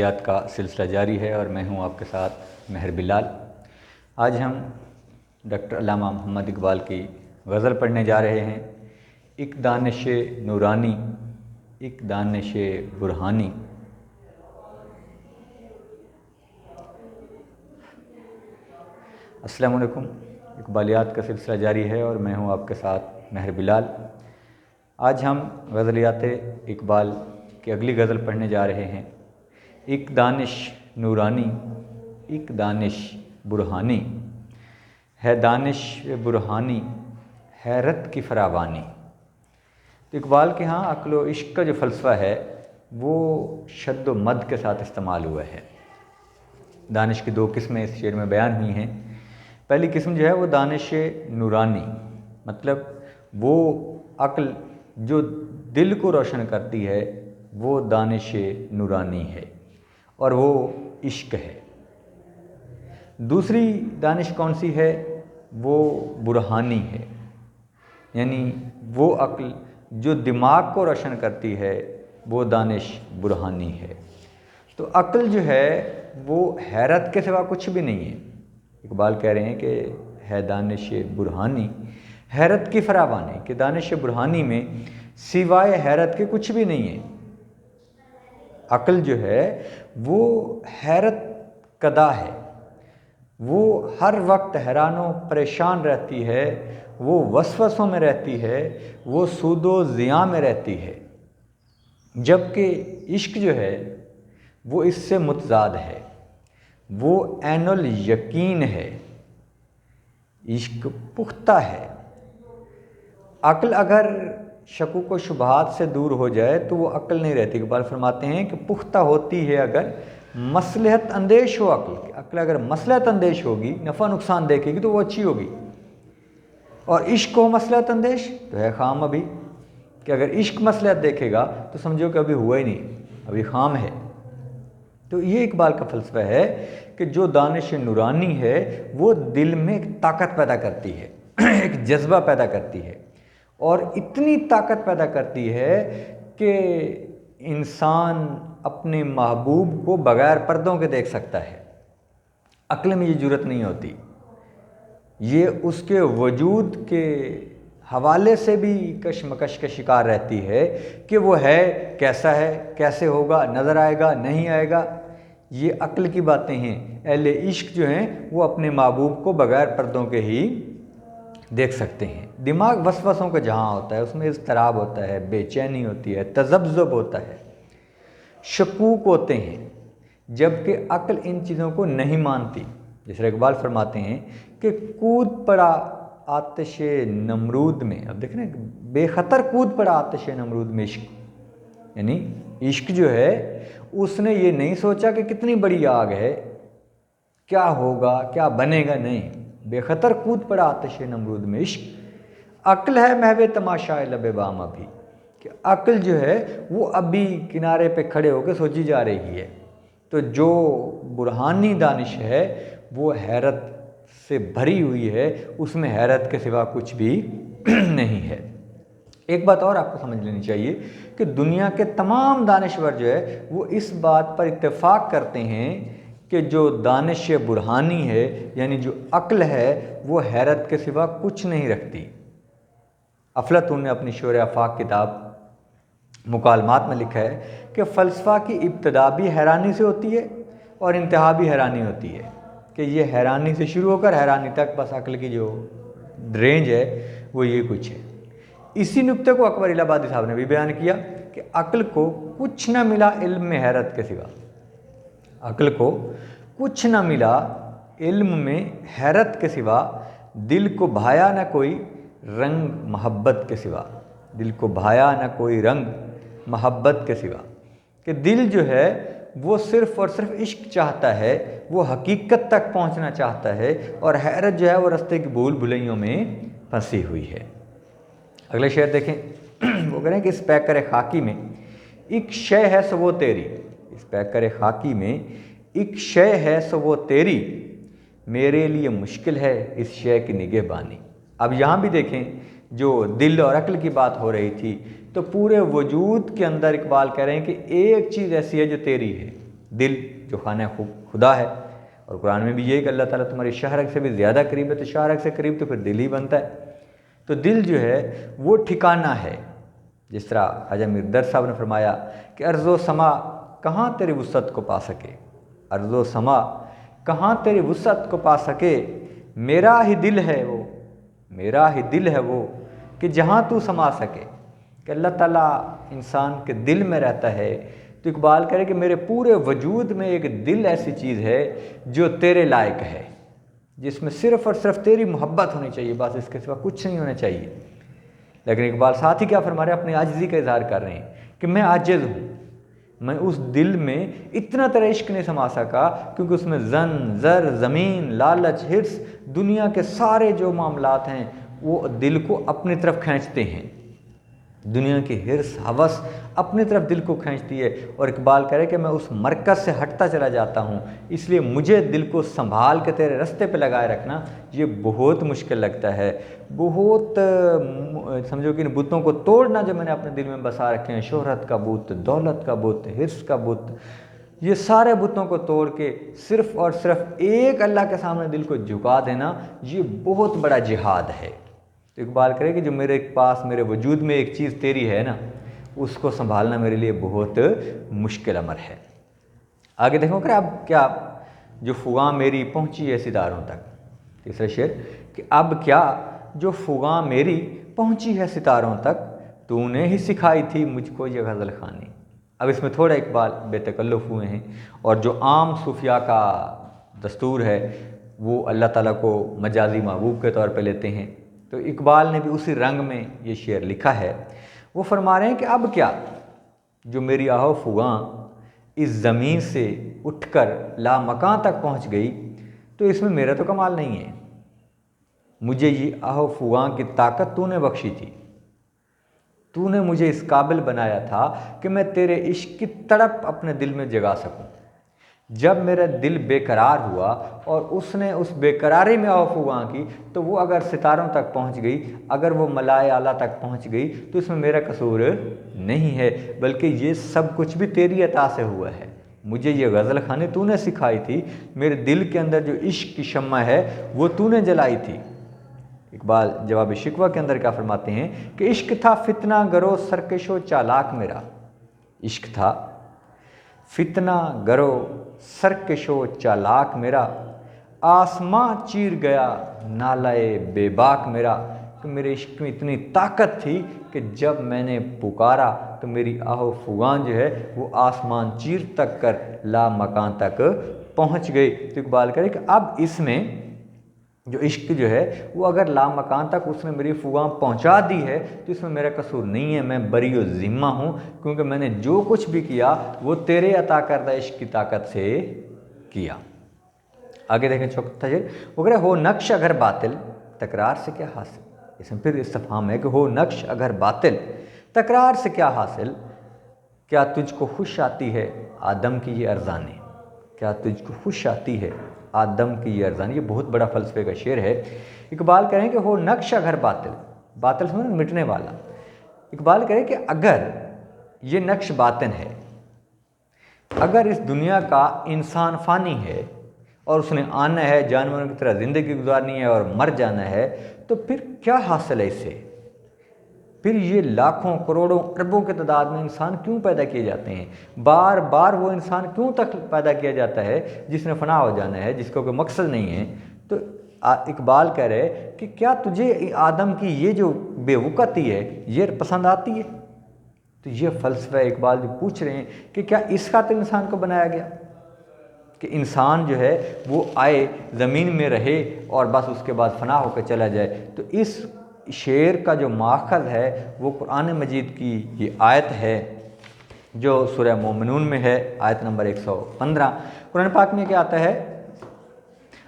یاد کا سلسلہ جاری ہے اور میں ہوں آپ کے ساتھ مہر بلال۔ آج ہم ڈاکٹر علامہ محمد اقبال کی غزل پڑھنے جا رہے ہیں۔ ایک دانش نورانی، ایک دانش برہانی۔ السلام علیکم۔ اقبالیات کا سلسلہ جاری ہے اور میں ہوں آپ کے ساتھ مہر بلال۔ آج ہم غزلیات اقبال کی اگلی غزل پڑھنے جا رہے ہیں۔ ایک دانش نورانی، ایک دانش برہانی، ہے دانش برہانی حیرت کی فراوانی۔ تو اقبال کے ہاں عقل و عشق کا جو فلسفہ ہے وہ شد و مد کے ساتھ استعمال ہوا ہے۔ دانش کی دو قسمیں اس شعر میں بیان ہوئی ہیں۔ پہلی قسم جو ہے وہ دانش نورانی، مطلب وہ عقل جو دل کو روشن کرتی ہے وہ دانش نورانی ہے اور وہ عشق ہے۔ دوسری دانش کون سی ہے؟ وہ برہانی ہے، یعنی وہ عقل جو دماغ کو روشن کرتی ہے وہ دانش برہانی ہے۔ تو عقل جو ہے وہ حیرت کے سوا کچھ بھی نہیں ہے۔ اقبال کہہ رہے ہیں کہ ہے دانش برہانی حیرت کی فراوانی، کہ دانش برہانی میں سوائے حیرت کے کچھ بھی نہیں ہے۔ عقل جو ہے وہ حیرت کدا ہے، وہ ہر وقت حیران و پریشان رہتی ہے، وہ وسوسوں میں رہتی ہے، وہ سود و زیاں میں رہتی ہے، جبکہ عشق جو ہے وہ اس سے متضاد ہے، وہ عین الیقین ہے، عشق پختہ ہے۔ عقل اگر شکوک و شبہات سے دور ہو جائے تو وہ عقل نہیں رہتی۔ اقبال فرماتے ہیں کہ پختہ ہوتی ہے اگر مصلحت اندیش ہو عقل، عقل اگر مصلحت اندیش ہوگی، نفع نقصان دیکھے گی تو وہ اچھی ہوگی، اور عشق ہو مصلحت اندیش تو ہے خام ابھی، کہ اگر عشق مصلحت دیکھے گا تو سمجھو کہ ابھی ہوا ہی نہیں، ابھی خام ہے۔ تو یہ اقبال کا فلسفہ ہے کہ جو دانش نورانی ہے وہ دل میں ایک طاقت پیدا کرتی ہے، ایک جذبہ پیدا کرتی ہے، اور اتنی طاقت پیدا کرتی ہے کہ انسان اپنے محبوب کو بغیر پردوں کے دیکھ سکتا ہے۔ عقل میں یہ جرات نہیں ہوتی، یہ اس کے وجود کے حوالے سے بھی کشمکش کا شکار رہتی ہے کہ وہ ہے کیسا ہے، کیسے ہوگا، نظر آئے گا نہیں آئے گا۔ یہ عقل کی باتیں ہیں۔ اہل عشق جو ہیں وہ اپنے محبوب کو بغیر پردوں کے ہی دیکھ سکتے ہیں۔ دماغ وسوسوں کا جہاں ہوتا ہے، اس میں اضطراب ہوتا ہے، بے چینی ہوتی ہے، تذبذب ہوتا ہے، شکوک ہوتے ہیں، جبکہ عقل ان چیزوں کو نہیں مانتی۔ جیسے اقبال فرماتے ہیں کہ کود پڑا آتش نمرود میں، اب دیکھیں بے خطر کود پڑا آتش نمرود میں عشق، یعنی عشق جو ہے اس نے یہ نہیں سوچا کہ کتنی بڑی آگ ہے، کیا ہوگا کیا بنے گا، نہیں، بے خطر کود پڑا آتش نمرود میں عشق۔ عقل ہے محو تماشائے لب بام ابھی، کہ عقل جو ہے وہ ابھی کنارے پہ کھڑے ہو کے سوچی جا رہی ہے۔ تو جو برہانی دانش ہے وہ حیرت سے بھری ہوئی ہے، اس میں حیرت کے سوا کچھ بھی نہیں ہے۔ ایک بات اور آپ کو سمجھ لینی چاہیے کہ دنیا کے تمام دانشور جو ہے وہ اس بات پر اتفاق کرتے ہیں کہ جو دانش برہانی ہے، یعنی جو عقل ہے، وہ حیرت کے سوا کچھ نہیں رکھتی۔ افلاطون نے اپنی شعر آفاق کتاب مکالمات میں لکھا ہے کہ فلسفہ کی ابتدا بھی حیرانی سے ہوتی ہے اور انتہا بھی حیرانی ہوتی ہے، کہ یہ حیرانی سے شروع ہو کر حیرانی تک، بس عقل کی جو رینج ہے وہ یہ کچھ ہے۔ اسی نکتے کو اکبر الہ آبادی صاحب نے بھی بیان کیا کہ عقل کو کچھ نہ ملا علم میں حیرت کے سوا، عقل کو کچھ نہ ملا علم میں حیرت کے سوا، دل کو بھایا نہ کوئی رنگ محبت کے سوا، دل کو بھایا نہ کوئی رنگ محبت کے سوا، کہ دل جو ہے وہ صرف اور صرف عشق چاہتا ہے، وہ حقیقت تک پہنچنا چاہتا ہے، اور حیرت جو ہے وہ رستے کی بھول بھلائیوں میں پھنسی ہوئی ہے۔ اگلے شعر دیکھیں، وہ کہہ رہے ہیں کہ اس پیکر خاکی میں ایک شے ہے سو وہ تیری، اس پیکر خاکی میں ایک شے ہے سو وہ تیری، میرے لیے مشکل ہے اس شے کی نگہبانی۔ اب یہاں بھی دیکھیں جو دل اور عقل کی بات ہو رہی تھی، تو پورے وجود کے اندر اقبال کہہ رہے ہیں کہ ایک چیز ایسی ہے جو تیری ہے، دل جو خانہ خدا ہے، اور قرآن میں بھی یہ ہے کہ اللہ تعالیٰ تمہاری شہرک سے بھی زیادہ قریب ہے، تو شہرک سے قریب تو پھر دل ہی بنتا ہے۔ تو دل جو ہے وہ ٹھکانہ ہے، جس طرح خواجہ میر درد صاحب نے فرمایا کہ ارض و سما کہاں تیری وسعت کو پا سکے، ارض و سما کہاں تیری وسعت کو پا سکے، میرا ہی دل ہے وہ، میرا ہی دل ہے وہ کہ جہاں تو سما سکے۔ کہ اللہ تعالیٰ انسان کے دل میں رہتا ہے، تو اقبال کرے کہ میرے پورے وجود میں ایک دل ایسی چیز ہے جو تیرے لائق ہے، جس میں صرف اور صرف تیری محبت ہونی چاہیے، بس اس کے سوا کچھ نہیں ہونا چاہیے۔ لیکن اقبال ساتھ ہی کیا فرما رہے ہیں، اپنی عاجزی کا اظہار کر رہے ہیں کہ میں عاجز ہوں، میں اس دل میں اتنا تیرا عشق نہیں سما سکا، کیونکہ اس میں زن، زر، زمین، لالچ، حرص، دنیا کے سارے جو معاملات ہیں وہ دل کو اپنی طرف کھینچتے ہیں، دنیا کی حرص، ہوس اپنی طرف دل کو کھینچتی ہے۔ اور اقبال کرے کہ میں اس مرکز سے ہٹتا چلا جاتا ہوں، اس لیے مجھے دل کو سنبھال کے تیرے رستے پہ لگائے رکھنا یہ بہت مشکل لگتا ہے، بہت سمجھو کہ ان بتوں کو توڑنا جو میں نے اپنے دل میں بسا رکھے ہیں، شہرت کا بت، دولت کا بت، حرص کا بت، یہ سارے بتوں کو توڑ کے صرف اور صرف ایک اللہ کے سامنے دل کو جھکا دینا، یہ بہت بڑا جہاد ہے۔ تو اقبال کرے کہ جو میرے پاس، میرے وجود میں ایک چیز تیری ہے نا، اس کو سنبھالنا میرے لیے بہت مشکل امر ہے۔ آگے دیکھو کہ اب کیا جو فغاں میری پہنچی ہے ستاروں تک، تیسرا شعر کہ اب کیا جو فغاں میری پہنچی ہے ستاروں تک، تو نے ہی سکھائی تھی مجھ کو یہ غزل خوانی۔ اب اس میں تھوڑا اقبال بے تکلف ہوئے ہیں، اور جو عام صوفیاء کا دستور ہے وہ اللہ تعالیٰ کو مجازی محبوب کے طور پہ لیتے ہیں، تو اقبال نے بھی اسی رنگ میں یہ شعر لکھا ہے۔ وہ فرما رہے ہیں کہ اب کیا جو میری آہو فغاں اس زمین سے اٹھ کر لامکاں تک پہنچ گئی، تو اس میں میرا تو کمال نہیں ہے، مجھے یہ آہو فغاں کی طاقت تو نے بخشی تھی، تو نے مجھے اس قابل بنایا تھا کہ میں تیرے عشق کی تڑپ اپنے دل میں جگا سکوں۔ جب میرا دل بے قرار ہوا اور اس نے اس بے قراری میں آہو فغاں کی، تو وہ اگر ستاروں تک پہنچ گئی، اگر وہ ملائے اعلیٰ تک پہنچ گئی، تو اس میں میرا قصور نہیں ہے، بلکہ یہ سب کچھ بھی تیری عطا سے ہوا ہے۔ مجھے یہ غزل خوانی تو نے سکھائی تھی، میرے دل کے اندر جو عشق کی شمع ہے وہ تو نے جلائی تھی۔ اقبال جواب شکوہ کے اندر کیا فرماتے ہیں کہ عشق تھا فتنہ گرو سرکش و چالاک میرا، عشق تھا فتنہ گرو سرکش و چالاک میرا، آسماں چیر گیا نالائے بے باک میرا، کہ میرے عشق میں اتنی طاقت تھی کہ جب میں نے پکارا تو میری آہو فغاں جو ہے وہ آسمان چیر تک کر لا مکان تک پہنچ گئی۔ تو اقبال کرے کہ اب اس میں جو عشق جو ہے وہ اگر لامکان تک اس نے میری فغاں پہنچا دی ہے، تو اس میں میرا قصور نہیں ہے، میں بری و ذمہ ہوں، کیونکہ میں نے جو کچھ بھی کیا وہ تیرے عطا کردہ عشق کی طاقت سے کیا۔ آگے دیکھیں چوتھا شعر، وہ کہہ رہے ہو نقش اگر باطل تکرار سے کیا حاصل، اس میں پھر استفہام ہے کہ ہو نقش اگر باطل تکرار سے کیا حاصل، کیا تجھ کو خوش آتی ہے آدم کی یہ ارزانے، کیا تجھ کو خوش آتی ہے آدم کی یہ ارزانے، یہ بہت بڑا فلسفے کا شعر ہے۔ اقبال کہیں کہ ہو نقش اگر باطل، باطل سمجھیں مٹنے والا، اقبال کہیں کہ اگر یہ نقش باطن ہے، اگر اس دنیا کا انسان فانی ہے اور اس نے آنا ہے، جانوروں کی طرح زندگی گزارنی ہے اور مر جانا ہے، تو پھر کیا حاصل ہے اس سے، پھر یہ لاکھوں کروڑوں اربوں کے تعداد میں انسان کیوں پیدا کیے جاتے ہیں، بار بار وہ انسان کیوں تک پیدا کیا جاتا ہے جس نے فنا ہو جانا ہے، جس کو کوئی مقصد نہیں ہے۔ تو اقبال کہہ رہے کہ کیا تجھے آدم کی یہ جو بے وقتی ہے یہ پسند آتی ہے؟ تو یہ فلسفہ اقبال جو پوچھ رہے ہیں کہ کیا اس خاطر انسان کو بنایا گیا کہ انسان جو ہے وہ آئے زمین میں رہے اور بس اس کے بعد فنا ہو کے چلا جائے؟ تو اس شعر کا جو ماخذ ہے وہ قرآن مجید کی یہ آیت ہے جو سورہ مومنون میں ہے، آیت نمبر 115۔ قرآن پاک میں کیا آتا ہے،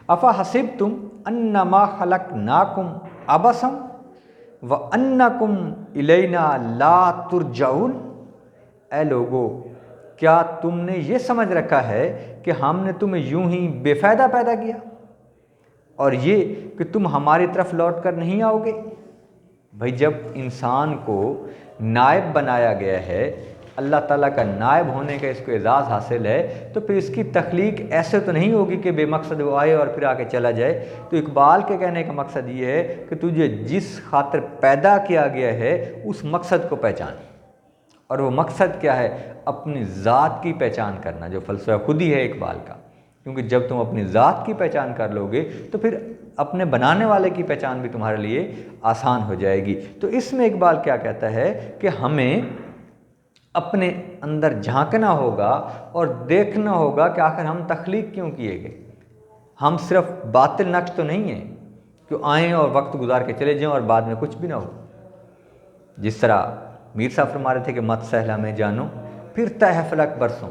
افا حسبتم انما خلقناکم عبثا وانکم الینا لا ترجعون، اے لوگو کیا تم نے یہ سمجھ رکھا ہے کہ ہم نے تمہیں یوں ہی بے فائدہ پیدا کیا اور یہ کہ تم ہماری طرف لوٹ کر نہیں آؤ گے؟ بھائی جب انسان کو نائب بنایا گیا ہے اللہ تعالیٰ کا نائب ہونے کا اس کو اعزاز حاصل ہے، تو پھر اس کی تخلیق ایسے تو نہیں ہوگی کہ بے مقصد وہ آئے اور پھر آ کے چلا جائے۔ تو اقبال کے کہنے کا مقصد یہ ہے کہ تجھے جس خاطر پیدا کیا گیا ہے اس مقصد کو پہچان، اور وہ مقصد کیا ہے؟ اپنی ذات کی پہچان کرنا، جو فلسفہ خودی ہے اقبال کا، کیونکہ جب تم اپنی ذات کی پہچان کر لو گے تو پھر اپنے بنانے والے کی پہچان بھی تمہارے لیے آسان ہو جائے گی۔ تو اس میں اقبال کیا کہتا ہے کہ ہمیں اپنے اندر جھانکنا ہوگا اور دیکھنا ہوگا کہ آخر ہم تخلیق کیوں کیے گئے۔ ہم صرف باطل نقش تو نہیں ہیں کہ آئیں اور وقت گزار کے چلے جائیں اور بعد میں کچھ بھی نہ ہو۔ جس طرح میر صاحب فرما رہے تھے کہ مت سہلا میں جانو پھرتا ہے فلک برسوں،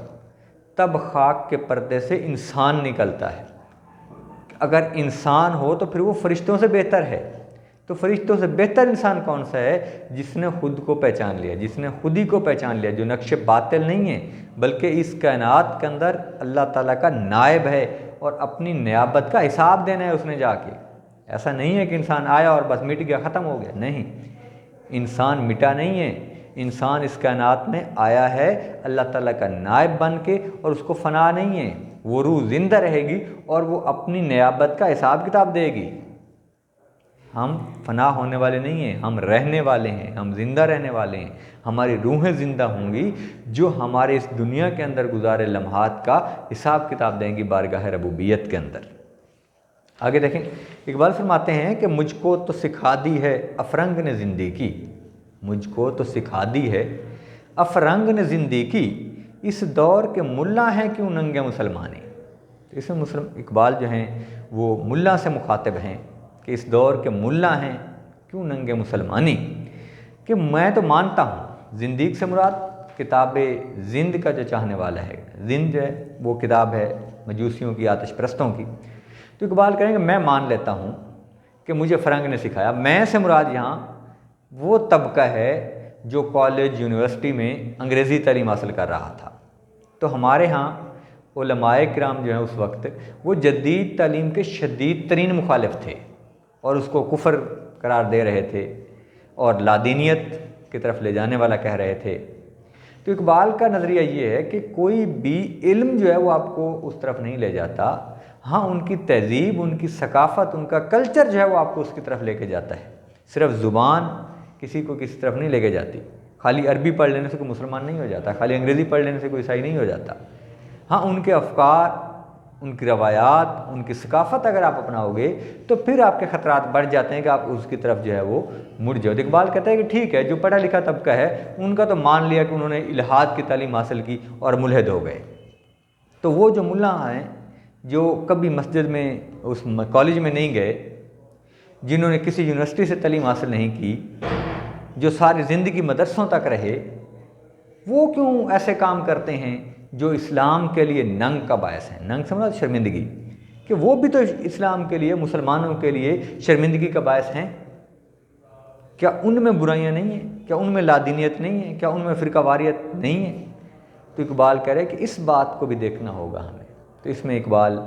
تب خاک کے پردے سے انسان نکلتا ہے۔ اگر انسان ہو تو پھر وہ فرشتوں سے بہتر ہے۔ تو فرشتوں سے بہتر انسان کون سا ہے؟ جس نے خود کو پہچان لیا، جس نے خودی کو پہچان لیا، جو نقش باطل نہیں ہے بلکہ اس کائنات کے اندر اللہ تعالیٰ کا نائب ہے اور اپنی نیابت کا حساب دینا ہے اس نے جا کے۔ ایسا نہیں ہے کہ انسان آیا اور بس مٹ گیا، ختم ہو گیا، نہیں، انسان مٹا نہیں ہے، انسان اس کائنات میں آیا ہے اللہ تعالیٰ کا نائب بن کے، اور اس کو فنا نہیں ہے، وہ روح زندہ رہے گی اور وہ اپنی نیابت کا حساب کتاب دے گی۔ ہم فنا ہونے والے نہیں ہیں، ہم رہنے والے ہیں، ہم زندہ رہنے والے ہیں، ہماری روحیں زندہ ہوں گی جو ہمارے اس دنیا کے اندر گزارے لمحات کا حساب کتاب دیں گی بارگاہ ربوبیت کے اندر۔ آگے دیکھیں، اقبال فرماتے ہیں کہ مجھ کو تو سکھا دی ہے افرنگ نے زندگی، مجھ کو تو سکھا دی ہے افرنگ نے زندگی، اس دور کے ملا ہیں کیوں ننگے مسلمانی۔ اس میں اقبال جو ہیں وہ ملا سے مخاطب ہیں کہ اس دور کے ملا ہیں کیوں ننگے مسلمانی، کہ میں تو مانتا ہوں، زندگی سے مراد کتاب زند کا جو چاہنے والا ہے، زند جو ہے وہ کتاب ہے مجوسیوں کی، آتش پرستوں کی۔ تو اقبال کہیں گے میں مان لیتا ہوں کہ مجھے فرنگ نے سکھایا۔ میں سے مراد یہاں وہ طبقہ ہے جو کالج یونیورسٹی میں انگریزی تعلیم حاصل کر رہا تھا۔ تو ہمارے ہاں علماء کرام جو ہیں اس وقت وہ جدید تعلیم کے شدید ترین مخالف تھے اور اس کو کفر قرار دے رہے تھے اور لادینیت کی طرف لے جانے والا کہہ رہے تھے۔ تو اقبال کا نظریہ یہ ہے کہ کوئی بھی علم جو ہے وہ آپ کو اس طرف نہیں لے جاتا، ہاں ان کی تہذیب، ان کی ثقافت، ان کا کلچر جو ہے وہ آپ کو اس کی طرف لے کے جاتا ہے۔ صرف زبان کسی کو کسی طرف نہیں لے کے جاتی، خالی عربی پڑھ لینے سے کوئی مسلمان نہیں ہو جاتا، خالی انگریزی پڑھ لینے سے کوئی عیسائی نہیں ہو جاتا۔ ہاں ان کے افکار، ان کی روایات، ان کی ثقافت اگر آپ اپناؤ گے تو پھر آپ کے خطرات بڑھ جاتے ہیں کہ آپ اس کی طرف جو ہے وہ مڑ جاؤ۔ اقبال کہتا ہے کہ ٹھیک ہے، جو پڑھا لکھا طبقہ ہے ان کا تو مان لیا کہ انہوں نے الہاد کی تعلیم حاصل کی اور ملحد ہو گئے۔ تو وہ جو ملا ہیں جو کبھی مسجد میں اس کالج میں نہیں گئے، جنہوں نے کسی یونیورسٹی سے تعلیم حاصل نہیں کی، جو ساری زندگی مدرسوں تک رہے، وہ کیوں ایسے کام کرتے ہیں جو اسلام کے لیے ننگ کا باعث ہیں؟ ننگ سمجھا شرمندگی، کہ وہ بھی تو اسلام کے لیے، مسلمانوں کے لیے شرمندگی کا باعث ہیں۔ کیا ان میں برائیاں نہیں ہیں؟ کیا ان میں لادینیت نہیں ہے؟ کیا ان میں فرقہ واریت نہیں ہے؟ تو اقبال کہہ رہے کہ اس بات کو بھی دیکھنا ہوگا ہمیں۔ تو اس میں اقبال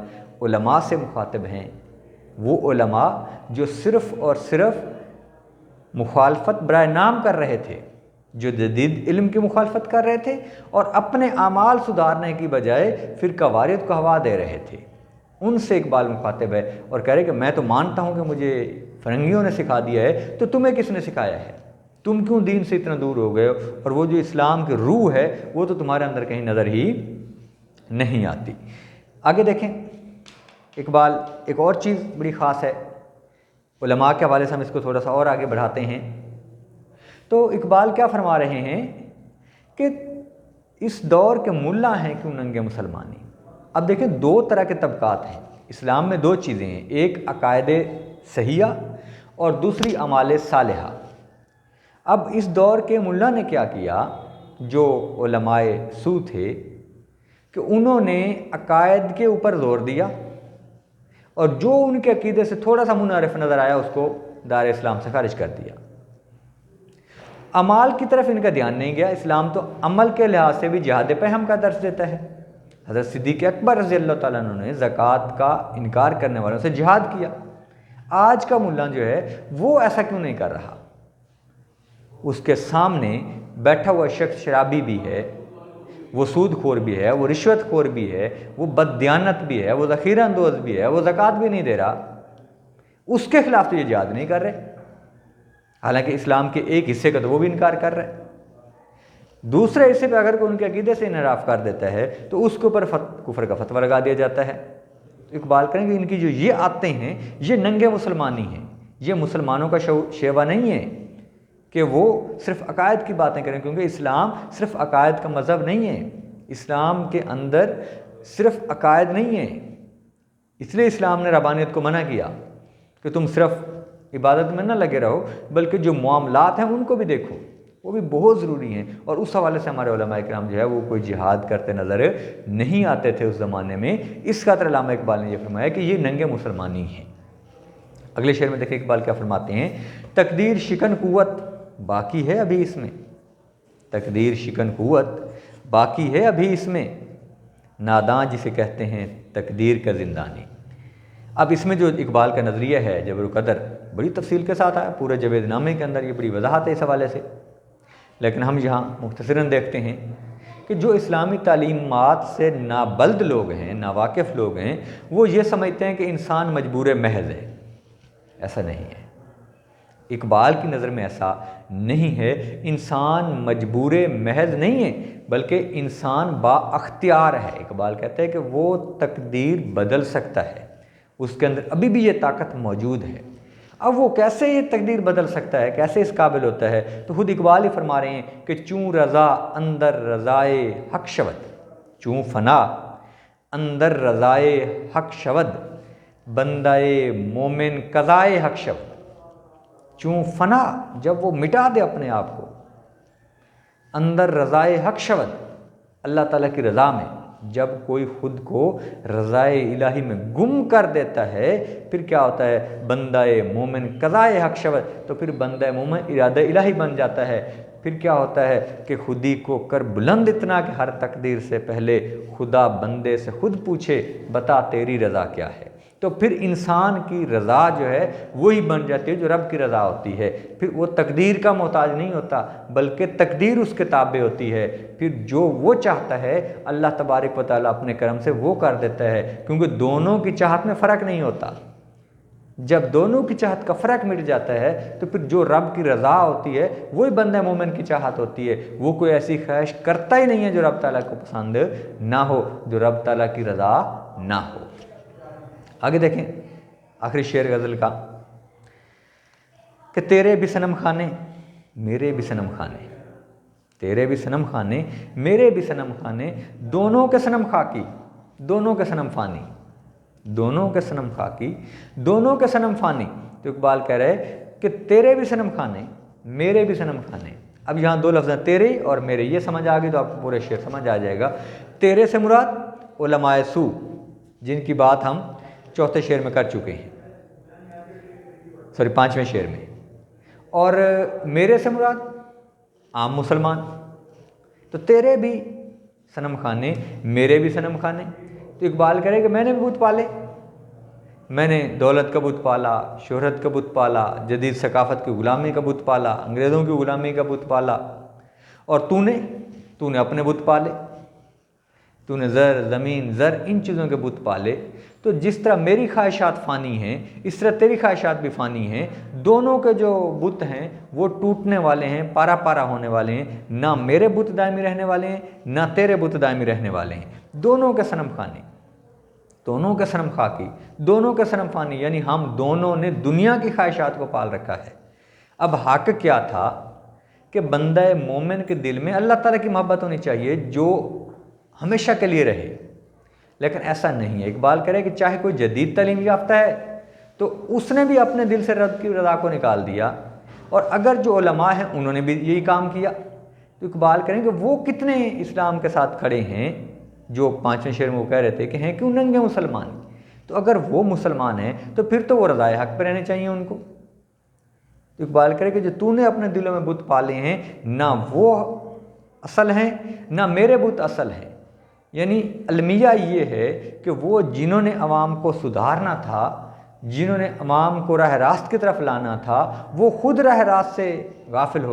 علماء سے مخاطب ہیں، وہ علماء جو صرف اور صرف مخالفت برائے نام کر رہے تھے، جو جدید علم کی مخالفت کر رہے تھے اور اپنے اعمال سدھارنے کی بجائے فرقہ واریت کو ہوا دے رہے تھے، ان سے اقبال مخاطب ہے اور کہہ رہے کہ میں تو مانتا ہوں کہ مجھے فرنگیوں نے سکھا دیا ہے، تو تمہیں کس نے سکھایا ہے؟ تم کیوں دین سے اتنا دور ہو گئے ہو؟ اور وہ جو اسلام کی روح ہے وہ تو تمہارے اندر کہیں نظر ہی نہیں آتی۔ آگے دیکھیں، اقبال ایک اور چیز بڑی خاص ہے، علماء کے حوالے سے ہم اس کو تھوڑا سا اور آگے بڑھاتے ہیں۔ تو اقبال کیا فرما رہے ہیں کہ اس دور کے ملا ہیں کیوں ننگے مسلمانی۔ اب دیکھیں، دو طرح کے طبقات ہیں اسلام میں، دو چیزیں ہیں، ایک عقائد صحیحہ اور دوسری اعمال صالحہ۔ اب اس دور کے ملا نے کیا کیا، جو علماء سو تھے، کہ انہوں نے عقائد کے اوپر زور دیا اور جو ان کے عقیدے سے تھوڑا سا منحرف نظر آیا اس کو دار اسلام سے خارج کر دیا۔ اعمال کی طرف ان کا دھیان نہیں گیا۔ اسلام تو عمل کے لحاظ سے بھی جہاد پہم کا درس دیتا ہے۔ حضرت صدیق اکبر رضی اللہ تعالیٰ عنہ نے زکوٰۃ کا انکار کرنے والوں سے جہاد کیا۔ آج کا ملا جو ہے وہ ایسا کیوں نہیں کر رہا؟ اس کے سامنے بیٹھا ہوا شخص شرابی بھی ہے، وہ سود خور بھی ہے، وہ رشوت خور بھی ہے، وہ بددیانت بھی ہے، وہ ذخیرہ اندوز بھی ہے، وہ زکوٰۃ بھی نہیں دے رہا، اس کے خلاف تو یہ جہاد نہیں کر رہے، حالانکہ اسلام کے ایک حصے کا تو وہ بھی انکار کر رہے۔ دوسرے حصے پہ اگر کوئی ان کے عقیدے سے انحراف کر دیتا ہے تو اس کے اوپر کفر کا فتویٰ لگا دیا جاتا ہے۔ تو اقبال کریں کہ ان کی جو یہ عادتیں ہیں یہ ننگے مسلمانی ہیں، یہ مسلمانوں کا شیوا نہیں ہے کہ وہ صرف عقائد کی باتیں کریں، کیونکہ اسلام صرف عقائد کا مذہب نہیں ہے، اسلام کے اندر صرف عقائد نہیں ہے، اس لیے اسلام نے ربانیت کو منع کیا کہ تم صرف عبادت میں نہ لگے رہو بلکہ جو معاملات ہیں ان کو بھی دیکھو، وہ بھی بہت ضروری ہیں۔ اور اس حوالے سے ہمارے علماء کرام جو ہے وہ کوئی جہاد کرتے نظر نہیں آتے تھے اس زمانے میں، اس خاطر علامہ اقبال نے یہ فرمایا کہ یہ ننگے مسلمانی ہیں۔ اگلے شعر میں دیکھیں اقبال کیا فرماتے ہیں، تقدیر شکن قوت باقی ہے ابھی اس میں، تقدیر شکن قوت باقی ہے ابھی اس میں، ناداں جسے کہتے ہیں تقدیر کا زندانی۔ اب اس میں جو اقبال کا نظریہ ہے جبر و قدر بڑی تفصیل کے ساتھ آیا، پورے جاوید نامے کے اندر یہ بڑی وضاحت ہے اس حوالے سے، لیکن ہم یہاں مختصراً دیکھتے ہیں کہ جو اسلامی تعلیمات سے نابلد لوگ ہیں، ناواقف لوگ ہیں، وہ یہ سمجھتے ہیں کہ انسان مجبور محض ہے، ایسا نہیں ہے۔ اقبال کی نظر میں ایسا نہیں ہے، انسان مجبور محض نہیں ہے بلکہ انسان با اختیار ہے۔ اقبال کہتے ہیں کہ وہ تقدیر بدل سکتا ہے، اس کے اندر ابھی بھی یہ طاقت موجود ہے۔ اب وہ کیسے یہ تقدیر بدل سکتا ہے، کیسے اس قابل ہوتا ہے، تو خود اقبال ہی فرما رہے ہیں کہ چوں رضا اندر رضائے حق شود، چوں فنا اندر رضائے حق شود، بندائے مومن قضائے حق شود۔ چوں فنا جب وہ مٹا دے اپنے آپ کو، اندر رضائے حق شود، اللہ تعالیٰ کی رضا میں جب کوئی خود کو رضائے الہی میں گم کر دیتا ہے پھر کیا ہوتا ہے، بندہ مومن قضائے حق شود، تو پھر بندہ مومن ارادہ الہی بن جاتا ہے۔ پھر کیا ہوتا ہے کہ خودی کو کر بلند اتنا کہ ہر تقدیر سے پہلے خدا بندے سے خود پوچھے بتا تیری رضا کیا ہے، تو پھر انسان کی رضا جو ہے وہی بن جاتی ہے جو رب کی رضا ہوتی ہے۔ پھر وہ تقدیر کا محتاج نہیں ہوتا بلکہ تقدیر اس کے تابع ہوتی ہے، پھر جو وہ چاہتا ہے اللہ تبارک و تعالیٰ اپنے کرم سے وہ کر دیتا ہے، کیونکہ دونوں کی چاہت میں فرق نہیں ہوتا۔ جب دونوں کی چاہت کا فرق مٹ جاتا ہے تو پھر جو رب کی رضا ہوتی ہے وہی بندہ مومن کی چاہت ہوتی ہے، وہ کوئی ایسی خواہش کرتا ہی نہیں ہے جو رب تعالیٰ کو پسند نہ ہو، جو رب تعالیٰ کی رضا نہ ہو۔ آگے دیکھیں آخری شعر غزل کا کہ تیرے بھی صنم خانے میرے بھی صنم خانے، تیرے بھی صنم خانے میرے بھی صنم خانے، دونوں کے صنم خاکی دونوں کے صنم فانی، دونوں کے صنم خاکی دونوں کے صنم فانی۔ تو اقبال کہہ رہے کہ تیرے بھی صنم خانے میرے بھی صنم خانے۔ اب یہاں دو لفظ ہیں تیرے اور میرے، یہ سمجھ آ گئی تو آپ کو پورے شعر سمجھ آ جائے گا۔ تیرے سے مراد علماء سو جن کی بات ہم چوتھے شعر میں کر چکے ہیں، سوری 5ویں شعر میں، اور میرے سے مراد عام مسلمان۔ تو تیرے بھی صنم خانے میرے بھی صنم خانے، تو اقبال کرے کہ میں نے بھی بت پالے، میں نے دولت کا بت پالا، شہرت کا بت پالا، جدید ثقافت کی غلامی کا بت پالا، انگریزوں کی غلامی کا بت پالا، اور تو نے اپنے بت پالے، تو نے زر زمین زر ان چیزوں کے بت پالے۔ تو جس طرح میری خواہشات فانی ہیں اس طرح تیری خواہشات بھی فانی ہیں، دونوں کے جو بت ہیں وہ ٹوٹنے والے ہیں، پارا پارا ہونے والے ہیں، نہ میرے بت دائمی رہنے والے ہیں نہ تیرے بت دائمی رہنے والے ہیں، دونوں کے صنم خانے دونوں کے صنم خاکی دونوں کے صنم فانی، یعنی ہم دونوں نے دنیا کی خواہشات کو پال رکھا ہے۔ اب حق کیا تھا کہ بندہ مومن کے دل میں اللہ تعالیٰ کی محبت ہونی چاہیے جو ہمیشہ کے لیے رہے، لیکن ایسا نہیں ہے۔ اقبال کرے کہ چاہے کوئی جدید تعلیم یافتہ ہے تو اس نے بھی اپنے دل سے رب کی رضا کو نکال دیا، اور اگر جو علماء ہیں انہوں نے بھی یہی کام کیا، تو اقبال کریں کہ وہ کتنے اسلام کے ساتھ کھڑے ہیں جو 5ویں شعر میں وہ کہہ رہے تھے کہ ہیں کیوں ننگے مسلمان۔ تو اگر وہ مسلمان ہیں تو پھر تو وہ رضائے حق پہ رہنے چاہیے ان کو۔ تو اقبال کرے کہ جو تو نے اپنے دلوں میں بت پالے ہیں نہ وہ اصل ہیں نہ میرے بت اصل ہیں، یعنی المیہ یہ ہے کہ وہ جنہوں نے عوام کو سدھارنا تھا، جنہوں نے عوام کو راہ راست کی طرف لانا تھا، وہ خود راہ راست سے غافل ہو